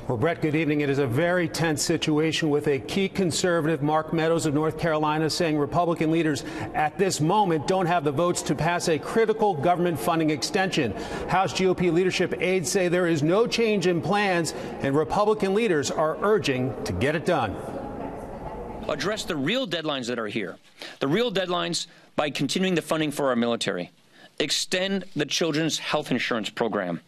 Well, Brett, good evening. It is a very tense situation with a key conservative, Mark Meadows of North Carolina, saying Republican leaders at this moment don't have the votes to pass a critical government funding extension. House GOP leadership aides say there is no change in plans, and Republican leaders are urging to get it done. Address the real deadlines that are here. The real deadlines by continuing the funding for our military. Extend the children's health insurance program.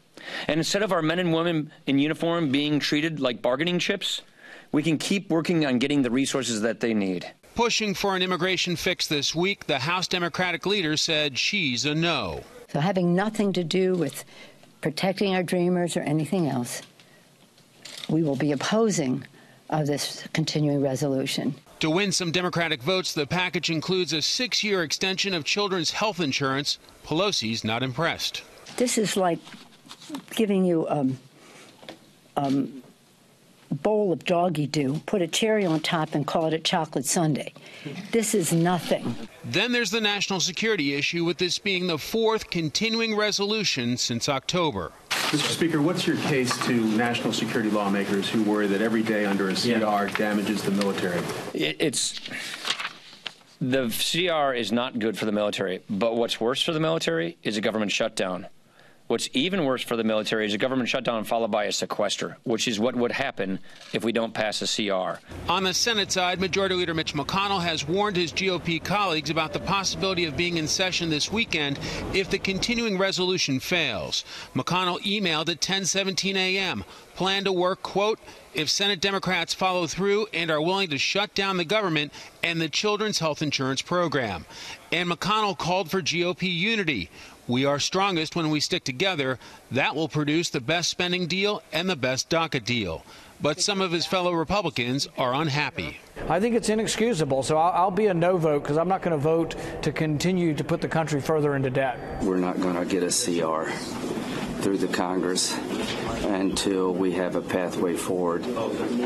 And instead of our men and women in uniform being treated like bargaining chips, we can keep working on getting the resources that they need. Pushing for an immigration fix this week, the House Democratic leader said she's a no. So having nothing to do with protecting our dreamers or anything else, we will be opposing this continuing resolution. To win some Democratic votes, the package includes a 6-year extension of children's health insurance. Pelosi's not impressed. This is like giving you a bowl of doggy-doo, put a cherry on top and call it a chocolate sundae. This is nothing. Then there's the national security issue, with this being the 4th continuing resolution since October. Mr. Speaker, what's your case to national security lawmakers who worry that every day under a CR damages the military? The CR is not good for the military, but what's worse for the military is a government shutdown. What's even worse for the military is a government shutdown followed by a sequester, which is what would happen if we don't pass a CR. On the Senate side, Majority Leader Mitch McConnell has warned his GOP colleagues about the possibility of being in session this weekend if the continuing resolution fails. McConnell emailed at 10:17 a.m. Plan to work, quote, if Senate Democrats follow through and are willing to shut down the government and the children's health insurance program. And McConnell called for GOP unity. We are strongest when we stick together. That will produce the best spending deal and the best DACA deal. But some of his fellow Republicans are unhappy. I think it's inexcusable, so I'll be a no vote because I'm not going to vote to continue to put the country further into debt. We're not going to get a CR through the Congress until we have a pathway forward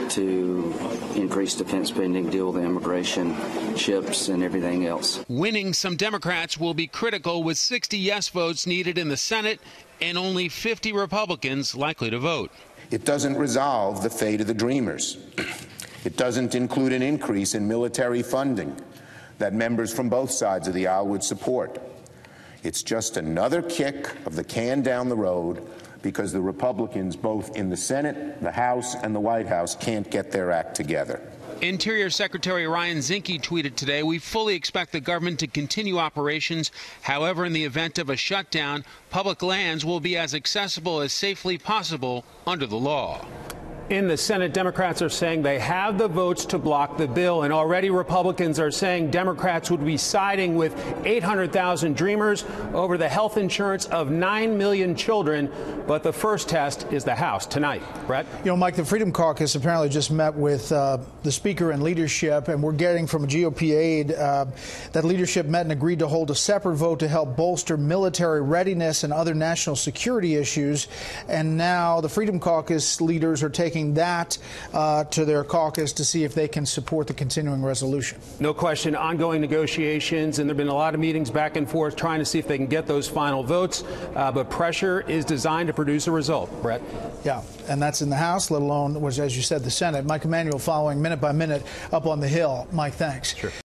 to increase defense spending, deal with the immigration, chips, and everything else. Winning some Democrats will be critical, with 60 yes votes needed in the Senate and only 50 Republicans likely to vote. It doesn't resolve the fate of the dreamers. It doesn't include an increase in military funding that members from both sides of the aisle would support. It's just another kick of the can down the road because the Republicans, both in the Senate, the House, and the White House, can't get their act together. Interior Secretary Ryan Zinke tweeted today, we fully expect the government to continue operations. However, in the event of a shutdown, public lands will be as accessible as safely possible under the law. In the Senate, Democrats are saying they have the votes to block the bill, and already Republicans are saying Democrats would be siding with 800,000 dreamers over the health insurance of 9 million children. But the first test is the House tonight. Brett? You know, Mike, the Freedom Caucus apparently just met with the Speaker and leadership, and we're getting from a GOP aide that leadership met and agreed to hold a separate vote to help bolster military readiness and other national security issues. And now the Freedom Caucus leaders are taking that to their caucus to see if they can support the continuing resolution. No question, ongoing negotiations, and there have been a lot of meetings back and forth trying to see if they can get those final votes. But pressure is designed to produce a result, Brett. Yeah, and that's in the House, let alone, as you said, the Senate. Mike Emanuel following minute by minute up on the Hill. Mike, thanks. Sure.